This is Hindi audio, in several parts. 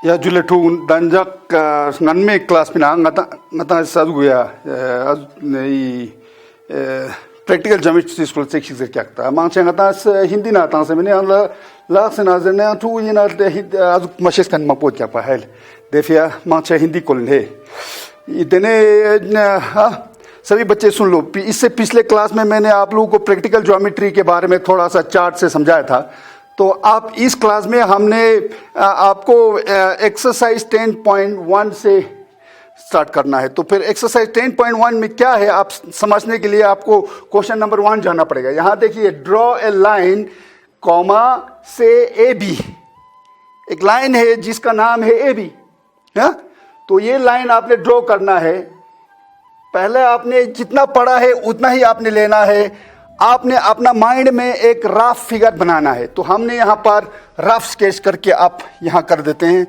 Ya jule tu danjak ngan me class pina ngata sadu ya nei practical geometry school section se kya ta mang chang ngata hindi na ta se mene la la se na zene tu yina az mashes kan ma pot kya pa hel defia mang cha hindi kol है इतने सभी बच्चे सुन लो। इससे पिछले क्लास में मैंने आप लोगों को प्रैक्टिकल ज्योमेट्री के बारे में थोड़ा सा चार्ट से समझाया था। तो आप इस क्लास में हमने आपको एक्सरसाइज 10.1 से स्टार्ट करना है। तो फिर एक्सरसाइज 10.1 में क्या है आप समझने के लिए आपको क्वेश्चन नंबर 1 जाना पड़ेगा। यहाँ देखिए, ड्रॉ ए लाइन कॉमा से ए बी, एक लाइन है जिसका नाम है ए बी। तो ये लाइन आपने ड्रॉ करना है। पहले आपने जितना पढ़ा है उतना ही आपने लेना है। आपने अपना माइंड में एक रफ फिगर बनाना है। तो हमने यहाँ पर रफ स्केच करके आप यहाँ कर देते हैं।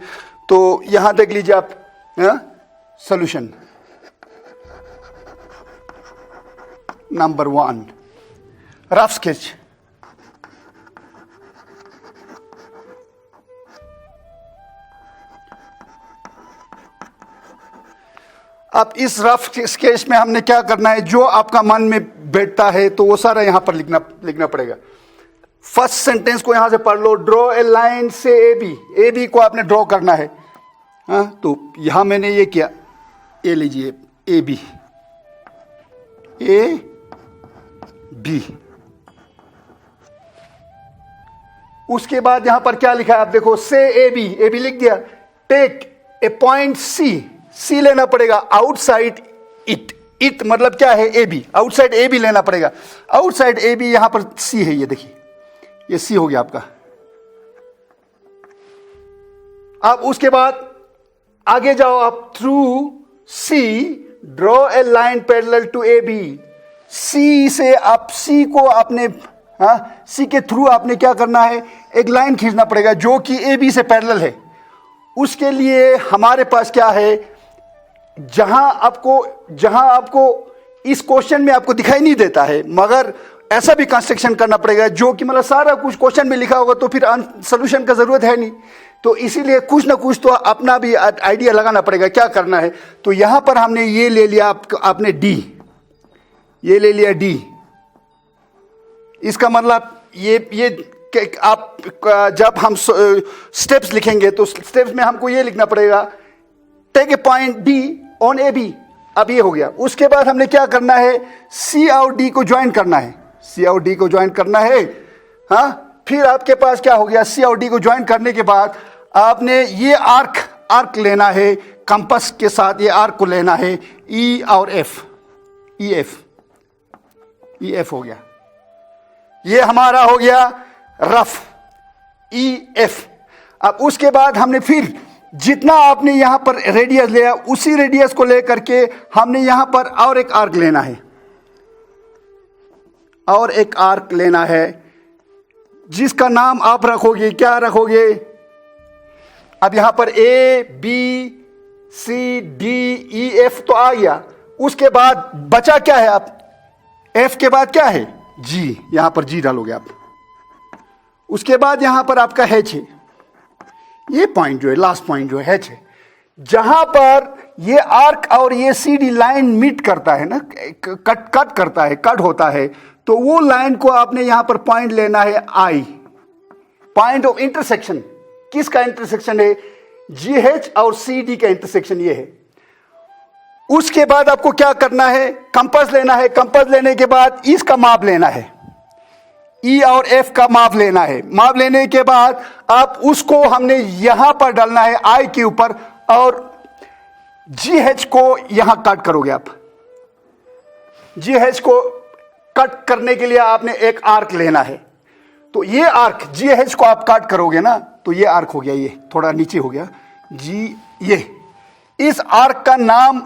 तो यहाँ देख लीजिए आप सॉल्यूशन नंबर 1, रफ स्केच। अब इस रफ स्केच में हमने क्या करना है, जो आपका मन में बैठता है तो वो सारा यहां पर लिखना पड़ेगा। फर्स्ट सेंटेंस को यहां से पढ़ लो, ड्रॉ ए लाइन से ए बी को आपने ड्रॉ करना है। तो यहां मैंने ये किया, ये लीजिए ए बी उसके बाद यहां पर क्या लिखा है आप देखो, से ए बी लिख दिया। टेक ए पॉइंट सी लेना पड़ेगा आउटसाइड इट मतलब क्या है, A B, outside A B लेना पड़ेगा। आउटसाइड ए बी यहां पर सी है, ये देखिए ये सी हो गया आपका। अब उसके बाद आगे जाओ आप, through C draw a line parallel to A B. C से आप सी को आपने सी के थ्रू आपने क्या करना है, एक लाइन खींचना पड़ेगा जो कि ए बी से पैरेलल है। उसके लिए हमारे पास क्या है, जहां आपको इस क्वेश्चन में आपको दिखाई नहीं देता है, मगर ऐसा भी कंस्ट्रक्शन करना पड़ेगा जो कि मतलब सारा कुछ क्वेश्चन में लिखा होगा तो फिर सॉल्यूशन का जरूरत है नहीं। तो इसीलिए कुछ ना कुछ तो अपना भी आइडिया लगाना पड़ेगा क्या करना है। तो यहां पर हमने ये ले लिया, आपने डी, ये ले लिया डी। इसका मतलब ये आप जब हम स्टेप्स लिखेंगे तो स्टेप्स में हमको ये लिखना पड़ेगा, take a point D on A B. अब ये हो गया। उसके बाद हमने क्या करना है, सी और डी को ज्वाइन करना है। सी और डी को ज्वाइन करना है। फिर आपके पास क्या हो गया, सी और डी को ज्वाइन करने के बाद आपने ये आर्क लेना है, कंपास के साथ ये आर्क को लेना है, ई और एफ, ई एफ हो गया। ये हमारा हो गया रफ ई एफ। अब उसके बाद हमने फिर जितना आपने यहां पर रेडियस लिया उसी रेडियस को लेकर के हमने यहां पर और एक आर्क लेना है, और एक आर्क लेना है जिसका नाम आप रखोगे, क्या रखोगे। अब यहां पर A B C D E F तो आ गया। उसके बाद बचा क्या है, आप एफ के बाद क्या है, जी, यहां पर जी डालोगे आप। उसके बाद यहां पर आपका एच है, ये पॉइंट जो है, लास्ट पॉइंट जो है एच है, जहां पर ये आर्क और ये सी डी लाइन मीट करता है ना, कट करता है, कट होता है। तो वो लाइन को आपने यहां पर पॉइंट लेना है आई, पॉइंट ऑफ इंटरसेक्शन। किसका इंटरसेक्शन है, जी एच और सी डी का इंटरसेक्शन ये है। उसके बाद आपको क्या करना है, कंपास लेना है। कंपास लेने के बाद इसका माप लेना है, ई और एफ का माप लेना है। माप लेने के बाद आप उसको हमने यहां पर डालना है आई के ऊपर, और जी एच को यहां कट करोगे आप। जी एच को कट करने के लिए आपने एक आर्क लेना है। तो ये आर्क जी एच को आप कट करोगे ना, तो ये आर्क हो गया, ये थोड़ा नीचे हो गया जी। ये इस आर्क का नाम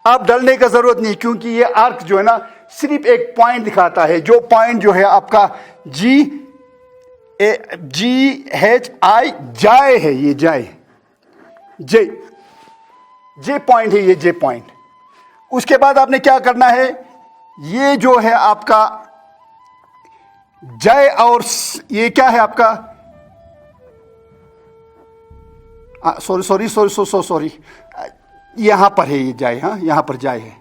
आप डालने का जरूरत नहीं, क्योंकि ये आर्क जो है ना सिर्फ एक पॉइंट दिखाता है, जो पॉइंट जो है आपका जी एच आई जाए है, ये जाए जे पॉइंट है, ये जे पॉइंट। उसके बाद आपने क्या करना है, ये जो है आपका जय और ये क्या है आपका sorry sorry sorry sorry sorry, यहाँ पर है ये जाए, हाँ यहाँ पर जाए है,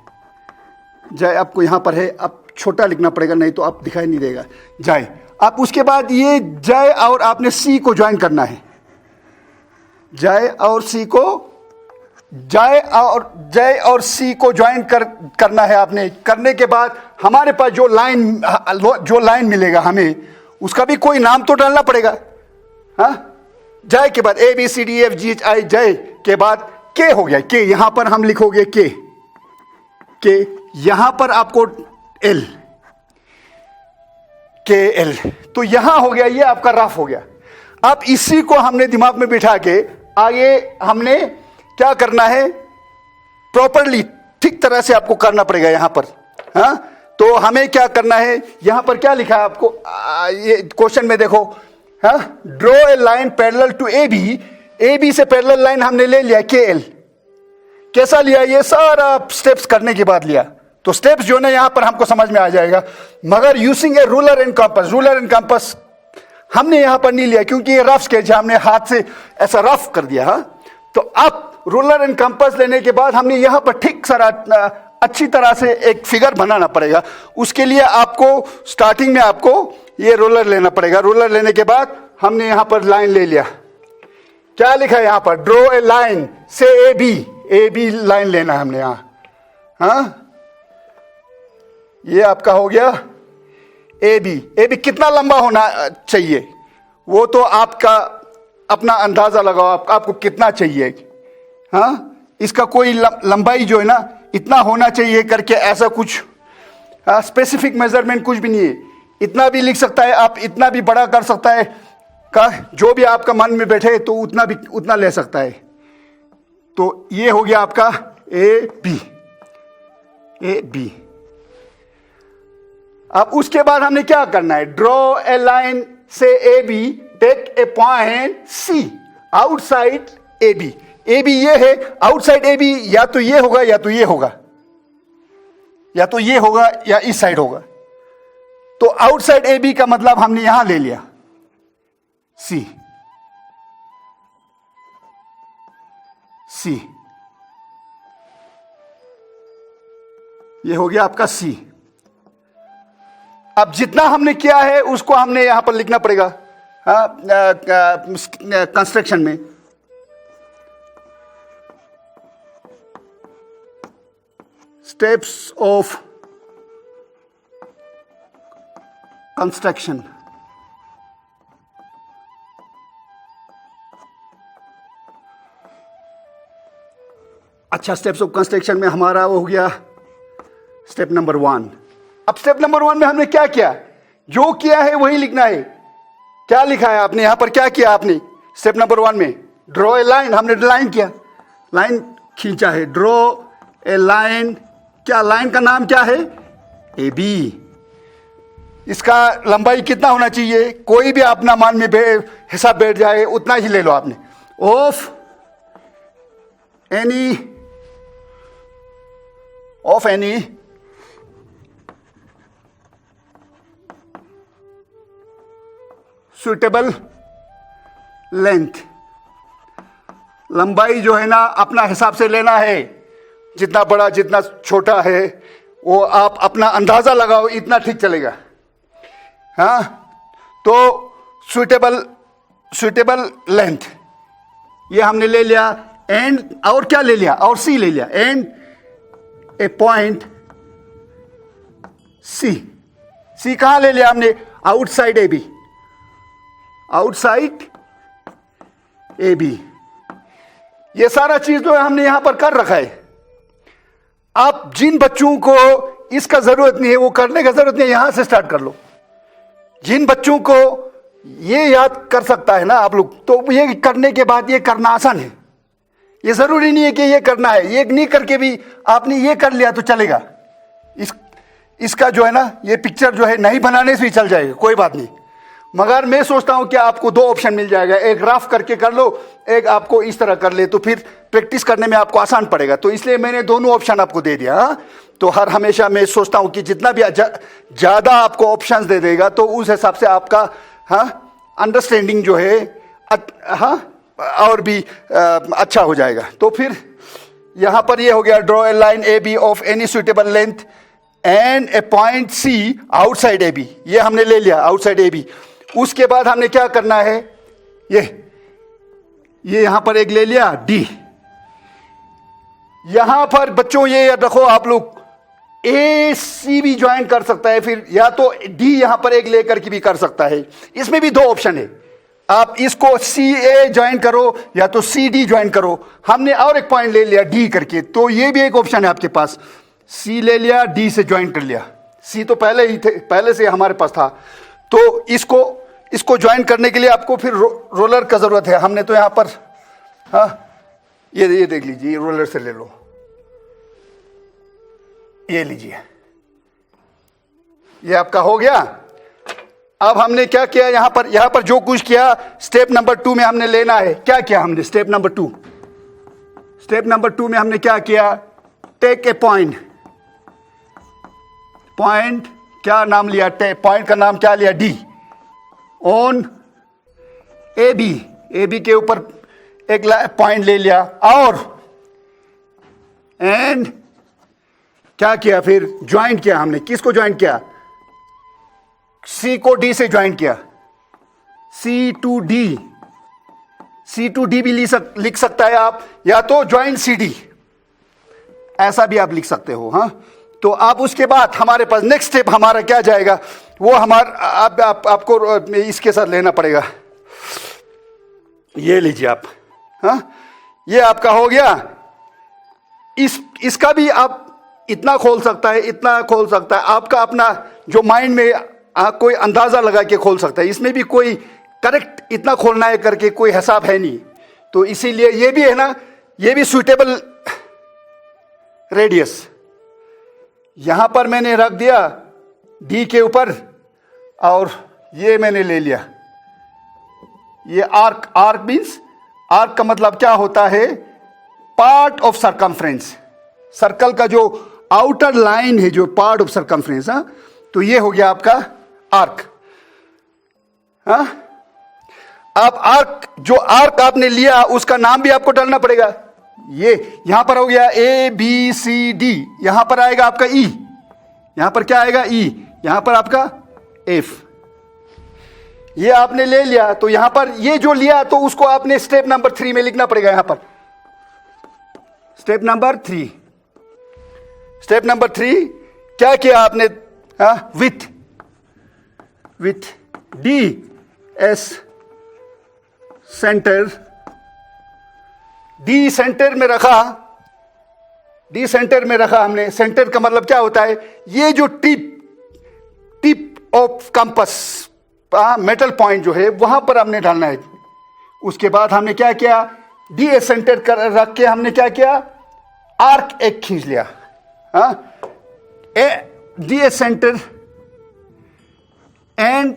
जाए आपको यहाँ पर है, अब छोटा लिखना पड़ेगा नहीं तो आप दिखाई नहीं देगा, जाए। आप उसके बाद ये जाए और आपने सी को ज्वाइन करना है, जाए और सी को, जाए और सी को ज्वाइन करना है आपने। करने के बाद हमारे पास जो लाइन मिलेगा हमें, उसका भी कोई नाम तो डालना पड़ेगा, हाँ। जाए के बाद ABCDEFGHI, जाए के बाद के हो गया, के यहां पर हम लिखोगे के यहां पर आपको L, KL, तो यहां हो गया, ये आपका रफ हो गया। अब इसी को हमने दिमाग में बिठा के आगे हमने क्या करना है, प्रॉपरली ठीक तरह से आपको करना पड़ेगा यहां पर, हाँ। तो हमें क्या करना है, यहां पर क्या लिखा है आपको, ये क्वेश्चन में देखो, हाँ, draw a line parallel to AB से पैरेलल लाइन हमने ले लिया KL। कैसा लिया, ये सारा स्टेप्स करने के बाद लिया, तो स्टेप्स जो है यहां पर हमको समझ में आ जाएगा। मगर using A ruler and compass हमने यहां पर नहीं लिया, क्योंकि ये रफ स्केच है, हमने हाथ से ऐसा रफ कर दिया, हाँ। तो अब रूलर एंड कंपास लेने के बाद हमने यहां पर ठीक सारा अच्छी तरह से एक फिगर बनाना पड़ेगा। उसके लिए आपको स्टार्टिंग में आपको ये रोलर लेना पड़ेगा। रोलर लेने के बाद हमने यहां पर लाइन ले लिया, क्या लिखा है यहां पर, ड्रॉ ए लाइन से AB लाइन लेना है हमने यहां, हाँ। ये आपका हो गया AB कितना लंबा होना चाहिए, वो तो आपका अपना अंदाजा लगाओ, आपको कितना चाहिए, हाँ। इसका कोई लंबाई जो है ना इतना होना चाहिए करके ऐसा कुछ स्पेसिफिक मेजरमेंट कुछ भी नहीं है। इतना भी लिख सकता है आप, इतना भी बड़ा कर सकता है, का जो भी आपका मन में बैठे तो उतना ले सकता है। तो ये हो गया आपका AB। अब उसके बाद हमने क्या करना है, ड्रॉ ए लाइन से AB, take a point C outside AB ये है, आउटसाइड AB या तो ये होगा या तो ये होगा, या तो ये होगा या इस साइड होगा। तो आउटसाइड AB का मतलब हमने यहां ले लिया C, ये हो गया आपका C। अब जितना हमने किया है उसको हमने यहां पर लिखना पड़ेगा, कंस्ट्रक्शन में। स्टेप्स ऑफ कंस्ट्रक्शन, अच्छा, स्टेप्स ऑफ कंस्ट्रक्शन में हमारा वो हो गया स्टेप नंबर 1। अब स्टेप नंबर 1 में हमने क्या किया, जो किया है वही लिखना है। क्या लिखा है आपने यहां पर, क्या किया आपने स्टेप नंबर 1 में, ड्रॉ ए लाइन, हमने लाइन किया, लाइन खींचा है, ड्रॉ ए लाइन, क्या लाइन का नाम क्या है, AB। इसका लंबाई कितना होना चाहिए, कोई भी अपना मान में हिसाब बैठ जाए उतना ही ले लो आपने, ऑफ एनी सुटेबल लेंथ। लंबाई जो है ना अपना हिसाब से लेना है, जितना बड़ा जितना छोटा है वो आप अपना अंदाजा लगाओ, इतना ठीक चलेगा, हाँ। तो सुटेबल लेंथ ये हमने ले लिया, एंड और क्या ले लिया, और C ले लिया, एंड ए पॉइंट C कहां ले लिया हमने, आउटसाइड AB। ये सारा चीज जो है हमने यहां पर कर रखा है। आप जिन बच्चों को इसका जरूरत नहीं है, वो करने का जरूरत नहीं है, यहां से स्टार्ट कर लो। जिन बच्चों को ये याद कर सकता है ना आप लोग, तो ये करने के बाद ये करना आसान है। ये जरूरी नहीं है कि ये करना है, ये नहीं करके भी आपने ये कर लिया तो चलेगा। इसका जो है ना ये पिक्चर जो है नहीं बनाने से ही चल जाएगा, कोई बात नहीं। मगर मैं सोचता हूं कि आपको 2 ऑप्शन मिल जाएगा, एक रफ करके कर लो, एक आपको इस तरह कर ले, तो फिर प्रैक्टिस करने में आपको आसान पड़ेगा। तो इसलिए मैंने दोनों ऑप्शन आपको दे दिया, हाँ? तो हर हमेशा मैं सोचता हूं कि जितना भी ज्यादा आपको ऑप्शंस दे देगा तो उस हिसाब से आपका, हाँ, अंडरस्टैंडिंग जो है, हाँ, और भी अच्छा हो जाएगा। तो फिर यहां पर ये हो गया, draw a line A B of any suitable length and a point C outside A B, ये हमने ले लिया आउटसाइड ए बी। उसके बाद हमने क्या करना है, ये यहां पर एक ले लिया डी। यहां पर बच्चों ये याद रखो आप लोग, ए सी भी ज्वाइन कर सकता है, फिर या तो डी यहां पर एक लेकर के भी कर सकता है। इसमें भी दो ऑप्शन है, आप इसको सी ए ज्वाइन करो या तो सी डी ज्वाइन करो। हमने और एक पॉइंट ले लिया डी करके, तो ये भी एक ऑप्शन है आपके पास, सी ले लिया डी से ज्वाइन कर लिया। सी तो पहले से हमारे पास था, तो इसको ज्वाइन करने के लिए आपको फिर रोलर का जरूरत है। हमने तो यहां पर ये देख लीजिए, रोलर से ले लो, ये लीजिए, ये आपका हो गया। अब हमने क्या किया, यहां पर जो कुछ किया स्टेप नंबर 2 में हमने लेना है। क्या किया हमने स्टेप नंबर 2 में हमने क्या किया, टेक ए पॉइंट क्या नाम लिया, पॉइंट का नाम क्या लिया, डी, ऑन ए बी के ऊपर एक पॉइंट ले लिया, और एंड क्या किया, फिर ज्वाइंट किया हमने। किसको ज्वाइंट किया, सी को डी से ज्वाइंट किया, सी टू डी भी लिख सकता है आप, या तो ज्वाइंट सी डी, ऐसा भी आप लिख सकते हो। हाँ, तो आप उसके बाद हमारे पास नेक्स्ट स्टेप हमारा क्या जाएगा, वो आपको इसके साथ लेना पड़ेगा। ये लीजिए आप, हाँ, ये आपका हो गया। इसका भी आप इतना खोल सकता है, इतना खोल सकता है, आपका अपना जो माइंड में कोई अंदाजा लगा के खोल सकता है। इसमें भी कोई करेक्ट इतना खोलना है करके कोई हिसाब है नहीं, तो इसीलिए ये भी है ना, ये भी सुटेबल रेडियस यहां पर मैंने रख दिया डी के ऊपर, और ये मैंने ले लिया, ये आर्क मीन्स, आर्क का मतलब क्या होता है, पार्ट ऑफ सरकमफ्रेंस, सर्कल का जो आउटर लाइन है, जो पार्ट ऑफ सरकमफ्रेंस। हाँ, तो ये हो गया आपका आर्क। हाँ, अब जो आर्क आपने लिया उसका नाम भी आपको डालना पड़ेगा। ये यहां पर हो गया ए बी सी डी, यहां पर आएगा आपका ई, यहां पर क्या आएगा ई, यहां पर आपका एफ। ये आपने ले लिया, तो यहां पर ये जो लिया तो उसको आपने स्टेप नंबर 3 में लिखना पड़ेगा। यहां पर स्टेप नंबर 3 क्या किया आपने, with D S centre, D centre में रखा हमने। सेंटर का मतलब क्या होता है, ये जो tip of compass metal point जो है वहां पर हमने डालना है। उसके बाद हमने क्या किया, डी ए सेंटर रख के हमने क्या किया, आर्क एक खींच लिया। D A centre and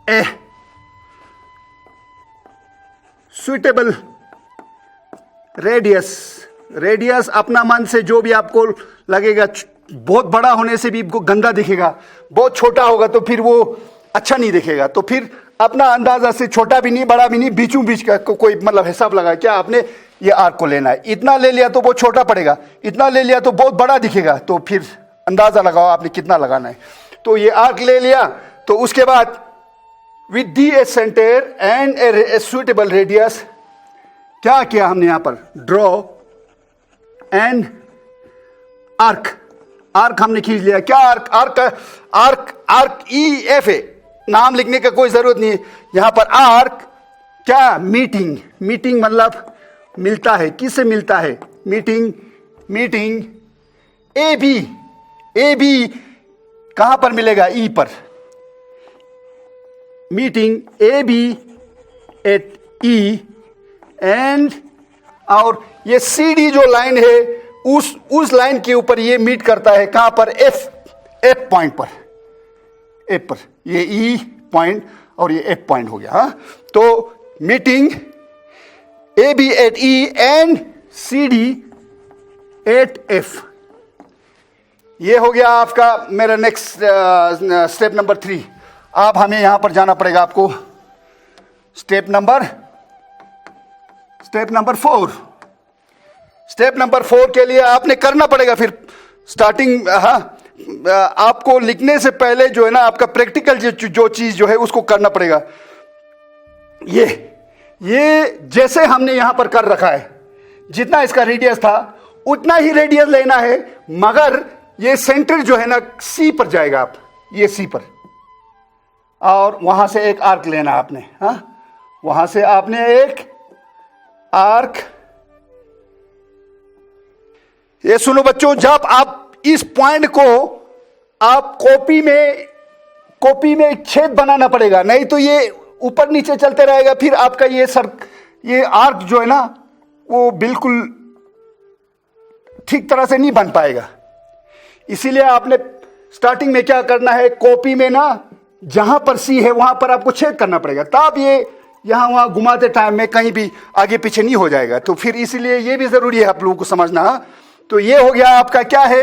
a suitable radius अपना मन से जो भी आपको लगेगा, बहुत बड़ा होने से भी गंदा दिखेगा, बहुत छोटा होगा तो फिर वो अच्छा नहीं दिखेगा। तो फिर अपना अंदाजा से, छोटा भी नहीं बड़ा भी नहीं, बीचों बीच का कोई मतलब हिसाब लगा, क्या आपने ये आर्क को लेना है, इतना ले लिया तो बहुत छोटा पड़ेगा, इतना ले लिया तो बहुत बड़ा दिखेगा, तो फिर अंदाजा लगाओ आपने कितना लगाना है। तो ये आर्क ले लिया, तो उसके बाद with D A centre and a suitable radius क्या किया हमने यहां पर, ड्रॉ एंड आर्क हमने खींच लिया। क्या आर्क ई एफ है, नाम लिखने का कोई जरूरत नहीं है। यहां पर आर्क क्या, मीटिंग मतलब मिलता है, किससे मिलता है, मीटिंग ए बी कहां पर मिलेगा, ई पर, meeting A B at E and, और ये सी डी जो लाइन है उस लाइन के ऊपर ये मीट करता है, कहां पर, एफ पॉइंट पर, एफ पर, ये ई पॉइंट और ये एफ पॉइंट हो गया। हाँ, तो meeting A B at E and C D at F, ये हो गया आपका मेरा नेक्स्ट स्टेप नंबर 3। अब हमें यहां पर जाना पड़ेगा आपको, स्टेप नंबर 4। स्टेप नंबर 4 के लिए आपने करना पड़ेगा फिर स्टार्टिंग, आपको लिखने से पहले जो है ना आपका प्रैक्टिकल जो चीज जो है उसको करना पड़ेगा। ये जैसे हमने यहां पर कर रखा है, जितना इसका रेडियस था उतना ही रेडियस लेना है, मगर ये सेंटर जो है ना सी पर जाएगा, आप ये सी पर, और वहां से एक आर्क लेना आपने। वहां से आपने एक आर्क, ये सुनो बच्चों, जब आप इस पॉइंट को आप कॉपी में एक छेद बनाना पड़ेगा, नहीं तो ये ऊपर नीचे चलते रहेगा, फिर आपका ये आर्क जो है ना वो बिल्कुल ठीक तरह से नहीं बन पाएगा। इसीलिए आपने स्टार्टिंग में क्या करना है, कॉपी में ना जहां पर सी है वहां पर आपको छेद करना पड़ेगा, तब ये यहां वहां घुमाते टाइम में कहीं भी आगे पीछे नहीं हो जाएगा। तो फिर इसीलिए ये भी जरूरी है आप लोगों को समझना। तो ये हो गया आपका क्या है,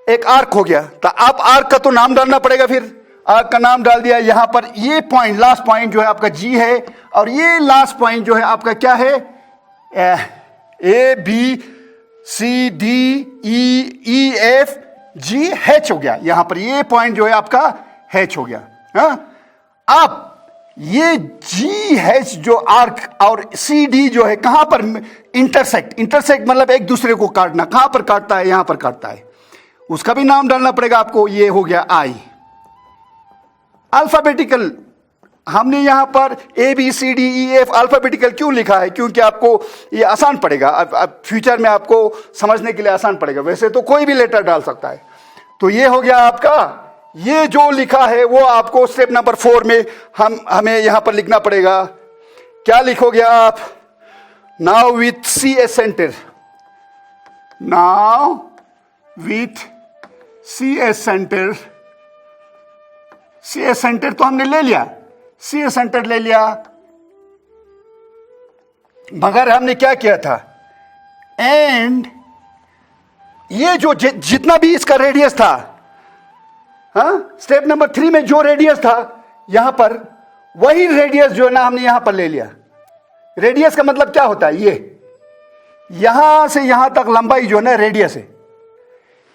एक आर्क हो गया। तो आप आर्क का तो नाम डालना पड़ेगा, फिर आर्क का नाम डाल दिया। यहां पर ये पॉइंट, लास्ट पॉइंट जो है आपका जी है, और ये लास्ट पॉइंट जो है आपका क्या है, A B C D E F G H हो गया। यहां पर ये पॉइंट जो है आपका एच हो गया। अब ये जी एच जो आर्क और सी डी जो है कहां पर इंटरसेक्ट मतलब एक दूसरे को काटना, कहां पर काटता है, यहां पर काटता है, उसका भी नाम डालना पड़ेगा आपको। ये हो गया आई। अल्फाबेटिकल हमने यहां पर A B C D E F alphabetical क्यों लिखा है, क्योंकि आपको ये आसान पड़ेगा, अब फ्यूचर में आपको समझने के लिए आसान पड़ेगा। वैसे तो कोई भी लेटर डाल सकता है। तो ये हो गया आपका, ये जो लिखा है वो आपको स्टेप नंबर 4 में हमें यहां पर लिखना पड़ेगा। क्या लिखोगे आप, now with C S centre, now with C S centre. C S centre तो हमने ले लिया, सी एस सेंटर ले लिया, मगर हमने क्या किया था, एंड ये जो जितना भी इसका रेडियस था, स्टेप नंबर 3 में जो रेडियस था यहां पर, वही रेडियस जो है ना हमने यहां पर ले लिया। रेडियस का मतलब क्या होता है, ये यहां से यहां तक लंबाई जो है ना रेडियस है।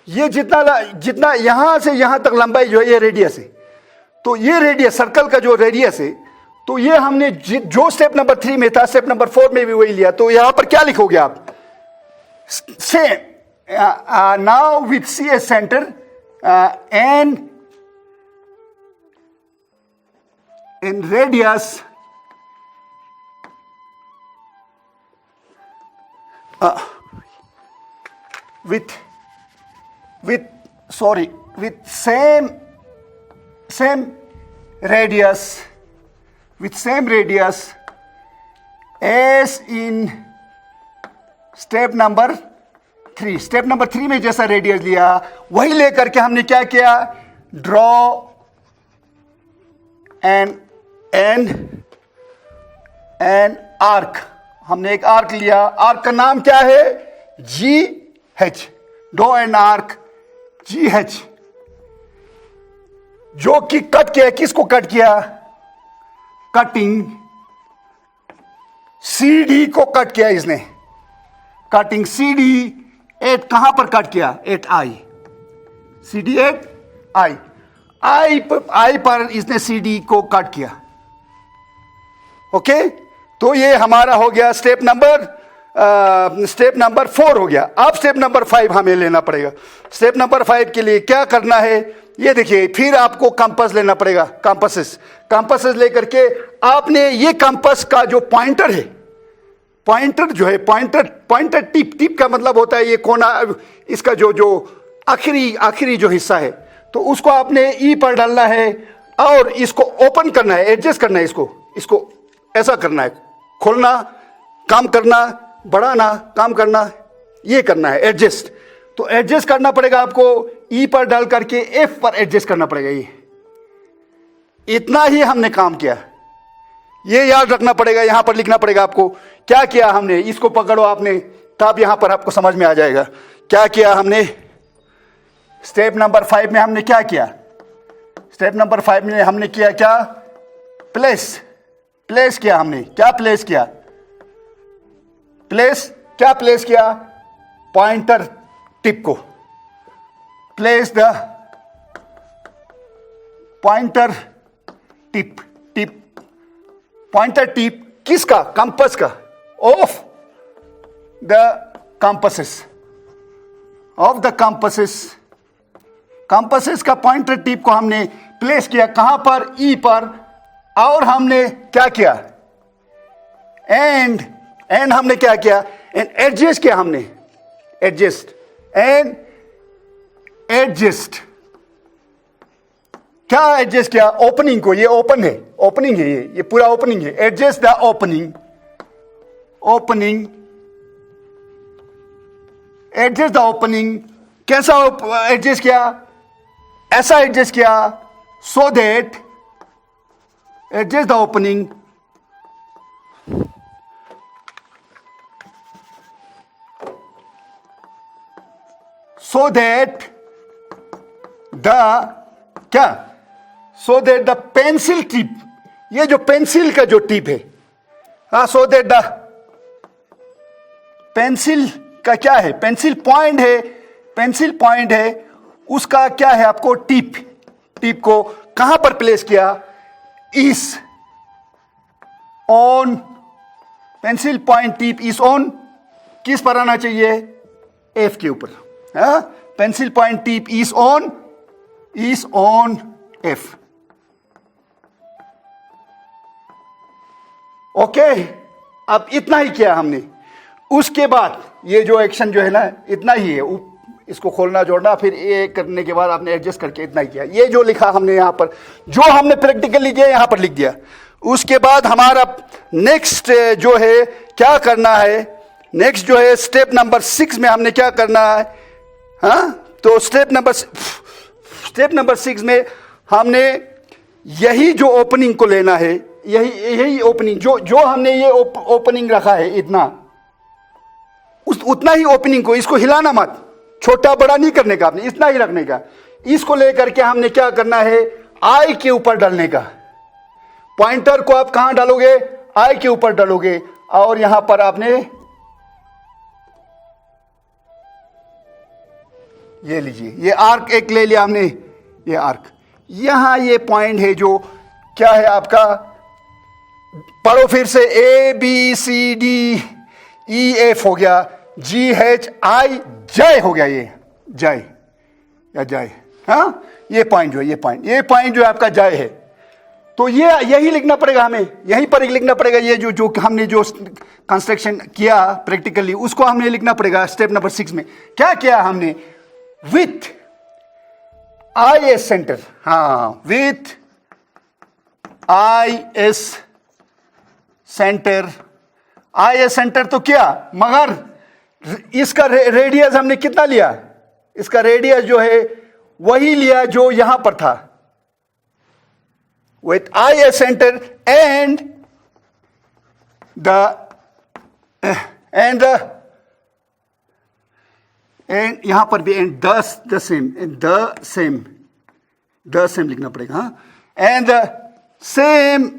ये जितना यहां से यहां तक लंबाई जो है ये रेडियस है। तो ये रेडियस, सर्कल का जो रेडियस है, तो ये हमने जो स्टेप नंबर 3 में था स्टेप नंबर 4 में भी वही लिया। तो यहां पर क्या लिखोगे आप, say now with C S centre and in radius with same radius as in step number 3। Step number 3 में जैसा रेडियस लिया वही लेकर के हमने क्या किया, ड्रॉ एन आर्क। हमने एक आर्क लिया, आर्क का नाम क्या है, G H, draw an arc ji H, जो कि कट किया, किसको कट किया, कटिंग सी डी को कट किया इसने, कटिंग सी डी एट कहां पर कट किया, एट आई, सी डी एट आई पर इसने सी डी को कट किया। ओके, तो ये हमारा हो गया स्टेप नंबर 4 हो गया। अब स्टेप नंबर 5 हमें लेना पड़ेगा। स्टेप नंबर 5 के लिए क्या करना है, ये देखिए, फिर आपको कंपास लेना पड़ेगा, कंपासेस लेकर के आपने ये कंपास का जो पॉइंटर है, पॉइंटर जो है, पॉइंटर टिप का मतलब होता है ये कोना, इसका जो आखिरी जो हिस्सा है, तो उसको आपने ई पर डालना है और इसको ओपन करना है, एडजस्ट करना है, इसको ऐसा करना है, खोलना, काम करना, बढ़ाना, काम करना, ये करना है एडजस्ट। तो एडजस्ट करना पड़ेगा आपको, ई पर डाल करके एफ पर एडजस्ट करना पड़ेगा। ये इतना ही हमने काम किया, ये याद रखना पड़ेगा, यहां पर लिखना पड़ेगा आपको क्या किया हमने। इसको पकड़ो आपने, तब यहां पर आपको समझ में आ जाएगा क्या किया हमने। स्टेप नंबर 5 में हमने क्या किया, स्टेप नंबर 5 में हमने किया क्या, प्लेस प्लेस किया हमने, क्या प्लेस किया, क्या प्लेस किया, पॉइंटर टिप को, place the pointer tip, pointer tip किसका, कंपास का, ऑफ द कंपासेस का पॉइंटर टिप को हमने प्लेस किया कहां पर, ई पर, और हमने क्या किया, एंड हमने क्या किया, एंड एडजस्ट किया हमने, एडजस्ट क्या एडजस्ट किया, ओपनिंग को, ये ओपन है, ओपनिंग है, ये पूरा ओपनिंग है, adjust the opening, adjust the opening, कैसा एडजस्ट किया, ऐसा एडजस्ट किया, so that adjust the opening so that the pencil tip, ये जो पेंसिल का जो टिप है, so that the पेंसिल का क्या है, पेंसिल पॉइंट है, उसका क्या है आपको, टिप को कहां पर प्लेस किया, इस ऑन, पेंसिल पॉइंट टिप इस ऑन, किस पर आना चाहिए, एफ के ऊपर, pencil point tip is on F. Okay, अब इतना ही किया हमने, उसके बाद ये जो एक्शन जो है ना, इतना ही है, इसको खोलना जोड़ना, फिर ये करने के बाद आपने एडजस्ट करके इतना ही किया, ये जो लिखा हमने यहां पर, जो हमने प्रैक्टिकली किया यहां पर लिख दिया। उसके बाद हमारा नेक्स्ट जो है क्या करना है, नेक्स्ट जो है स्टेप नंबर 6 में हमने क्या करना है, तो स्टेप नंबर 6 में हमने यही जो ओपनिंग को लेना है, यही ओपनिंग जो हमने ये ओपनिंग रखा है, इतना उतना ही ओपनिंग को, इसको हिलाना मत, छोटा बड़ा नहीं करने का, आपने इतना ही रखने का। इसको लेकर के हमने क्या करना है, आई के ऊपर डालने का, पॉइंटर को आप कहां डालोगे, आई के ऊपर डालोगे, और यहां पर आपने ये लीजिए, ये आर्क एक ले लिया हमने, ये आर्क, यहां ये पॉइंट है जो क्या है आपका, पढ़ो फिर से, A B C D E F हो गया, जी एच आई जय हो गया, ये जय या जय, ये पॉइंट जो है, ये पॉइंट जो है आपका जय है। तो ये यही लिखना पड़ेगा हमें, यहीं पर लिखना पड़ेगा, ये जो हमने जो कंस्ट्रक्शन किया प्रैक्टिकली, उसको हमने लिखना पड़ेगा स्टेप नंबर 6 में। क्या किया हमने, with I S centre, with I S centre, तो क्या, मगर इसका रेडियस हमने कितना लिया, इसका रेडियस जो है वही लिया जो यहां पर था, with IS center and यहां पर भी एंड द सेम लिखना पड़ेगा, एंड द सेम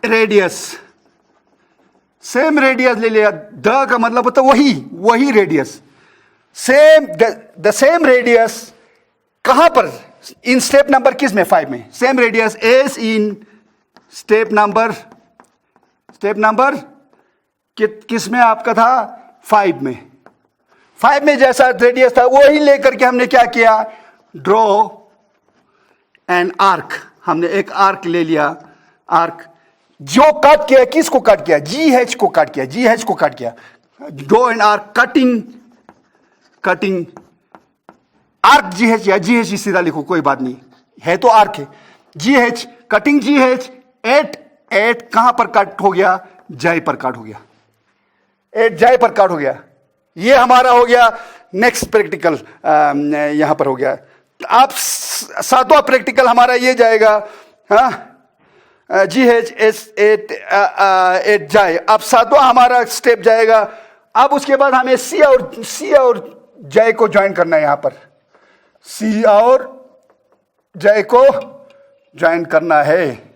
रेडियस ले लिया, द का मतलब होता वही रेडियस, द सेम रेडियस कहां पर, इन स्टेप नंबर किस में, 5 में, same radius as in step number किस में आपका था, 5 में जैसा रेडियस था वही लेकर के हमने क्या किया, ड्रॉ एन आर्क, हमने एक आर्क ले लिया, आर्क जो कट किया, किसको कट किया, जी एच को कट किया, draw an arc, cutting arc ji H, या जी एच सीधा लिखो, कोई बात नहीं है, तो आर्क है, G H, cutting G H at कहां पर कट हो गया, जय पर कट हो गया, एट जय पर कट हो गया। ये हमारा हो गया नेक्स्ट प्रैक्टिकल, यहां पर हो गया। आप 7वां प्रैक्टिकल हमारा ये जाएगा, जी एच एस एट जय, अब 7वां हमारा स्टेप जाएगा। अब उसके बाद हमें सी और जय को ज्वाइन करना है, यहां पर सी और जय को ज्वाइन करना है।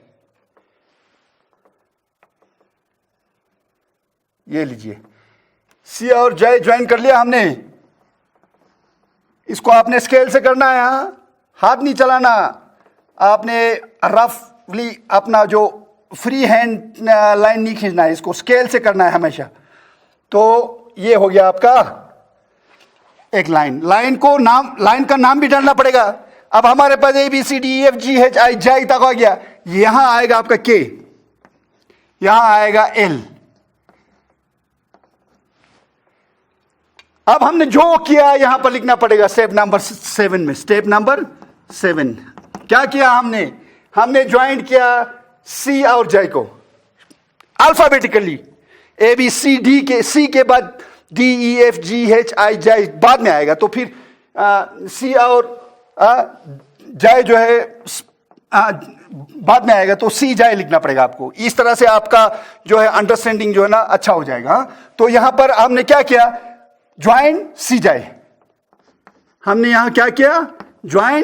ये लीजिए, सी और जे ज्वाइन कर लिया हमने। इसको आपने स्केल से करना है, हाथ नहीं चलाना, आपने रफली अपना जो फ्री हैंड लाइन नहीं खींचना है, इसको स्केल से करना है हमेशा। तो ये हो गया आपका एक लाइन। लाइन का नाम भी डालना पड़ेगा। अब हमारे पास ABCDEFGHI तक आ गया। यहां आएगा आपका K, यहां आएगा L। अब हमने जो किया यहां पर लिखना पड़ेगा स्टेप नंबर 7 में। स्टेप नंबर 7 क्या किया हमने ज्वाइंट किया C और J को अल्फाबेटिकली। ABCD के C के बाद DEFGHI बाद में आएगा, तो फिर C और J जो है बाद में आएगा, तो C J लिखना पड़ेगा आपको। इस तरह से आपका जो है अंडरस्टैंडिंग जो है ना अच्छा हो जाएगा। तो यहां पर हमने क्या किया, ज्वाइन C J। हमने यहां क्या किया, ज्वाइन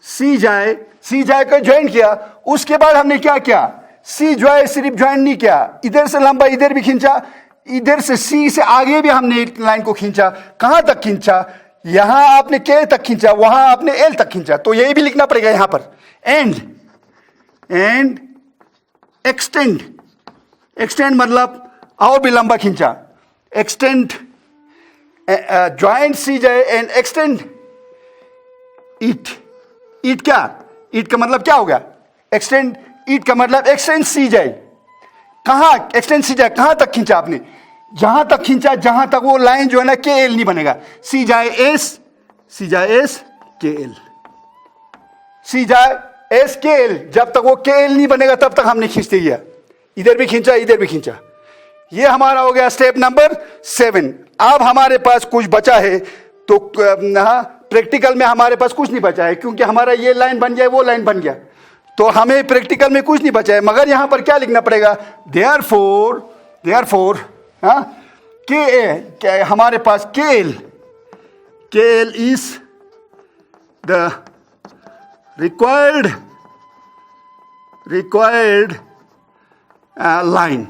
C J को ज्वाइन किया। उसके बाद हमने क्या किया, C J सिर्फ ज्वाइन नहीं किया, इधर से लंबा इधर भी खींचा, इधर से C से आगे भी हमने एक लाइन को खींचा। कहां तक खींचा, यहां आपने K तक खींचा, वहां आपने L तक खींचा। तो यही भी लिखना पड़ेगा यहां पर। एंड एक्सटेंड मतलब और भी लंबा खींचा। Extend joint C J and extend it क्या, इट का मतलब क्या होगा, एक्सटेंड इट का मतलब एक्सटेंड C J। कहां एक्सटेंड C J, कहां तक खींचा आपने, जहां तक खींचा जहां तक वो लाइन जो है ना KL नहीं बनेगा। C J S KL, C J S KL, जब तक वो KL नहीं बनेगा तब तक हमने खींचते गया। इधर भी खींचा इधर भी खींचा। ये हमारा हो गया स्टेप नंबर 7। अब हमारे पास कुछ बचा है, तो प्रैक्टिकल में हमारे पास कुछ नहीं बचा है, क्योंकि हमारा ये लाइन बन गया वो लाइन बन गया, तो हमें प्रैक्टिकल में कुछ नहीं बचा है। मगर यहां पर क्या लिखना पड़ेगा, देयरफॉर के हमारे पास KL is the required line.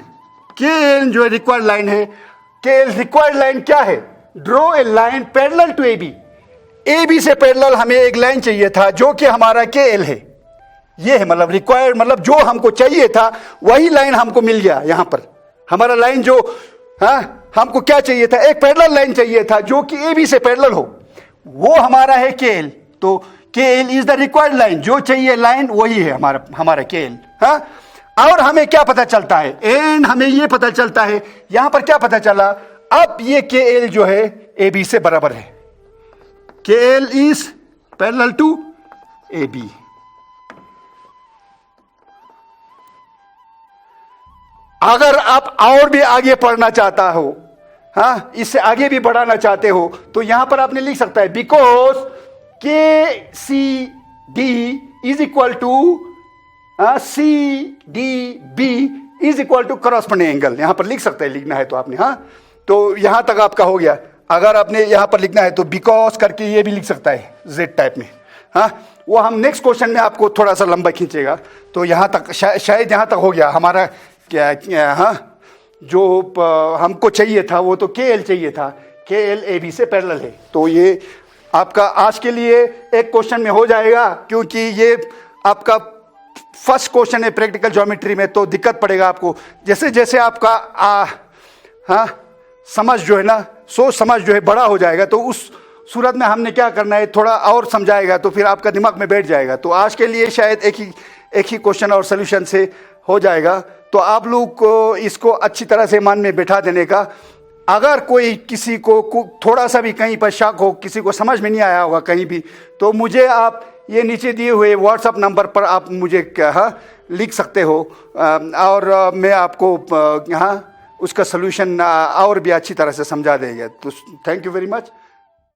KL जो है रिक्वायर्ड लाइन है। KL रिक्वायर्ड लाइन क्या है, draw a line parallel to AB से पैरेलल हमें एक लाइन चाहिए था जो कि हमारा KL है। ये है मतलब रिक्वायर्ड, मतलब जो हमको चाहिए था वही लाइन हमको मिल गया। यहां पर हमारा लाइन जो हमको क्या चाहिए था, एक पैरेलल लाइन चाहिए था जो कि AB से पैरेलल हो, वो हमारा है KL। तो KL is the required line, जो चाहिए लाइन वही है हमारा KL। और हमें क्या पता चलता है, एंड हमें ये पता चलता है, यहां पर क्या पता चला, अब ये KL जो है AB से बराबर है। KL is parallel to AB। अगर आप और भी आगे पढ़ना चाहता हो, इससे आगे भी बढ़ाना चाहते हो, तो यहां पर आपने लिख सकता है because KCD is equal to CDB is equal to corresponding angle. यहां पर लिख सकते हैं, लिखना है तो आपने। तो यहां तक आपका हो गया। अगर आपने यहां पर लिखना है तो बिकॉज करके ये भी लिख सकता है Z टाइप में। वो हम नेक्स्ट क्वेश्चन में आपको थोड़ा सा लंबा खींचेगा। तो यहां तक शायद यहां तक हो गया हमारा। क्या जो हमको चाहिए था वो तो KL चाहिए था, KL AB से पैरेलल है। तो ये आपका आज के लिए एक क्वेश्चन में हो जाएगा, क्योंकि ये आपका फर्स्ट क्वेश्चन है प्रैक्टिकल ज्योमेट्री में, तो दिक्कत पड़ेगा आपको। जैसे जैसे आपका समझ जो है ना, सोच समझ जो है बड़ा हो जाएगा, तो उस सूरत में हमने क्या करना है, थोड़ा और समझाएगा तो फिर आपका दिमाग में बैठ जाएगा। तो आज के लिए शायद एक ही क्वेश्चन और सोल्यूशन से हो जाएगा। तो आप लोग को इसको अच्छी तरह से मन में बैठा देने का। अगर कोई किसी को थोड़ा सा भी कहीं पर शक हो, किसी को समझ में नहीं आया होगा कहीं भी, तो मुझे आप ये नीचे दिए हुए व्हाट्सएप नंबर पर आप मुझे लिख सकते हो, और मैं आपको उसका सलूशन और भी अच्छी तरह से समझा देंगे। तो थैंक यू वेरी मच।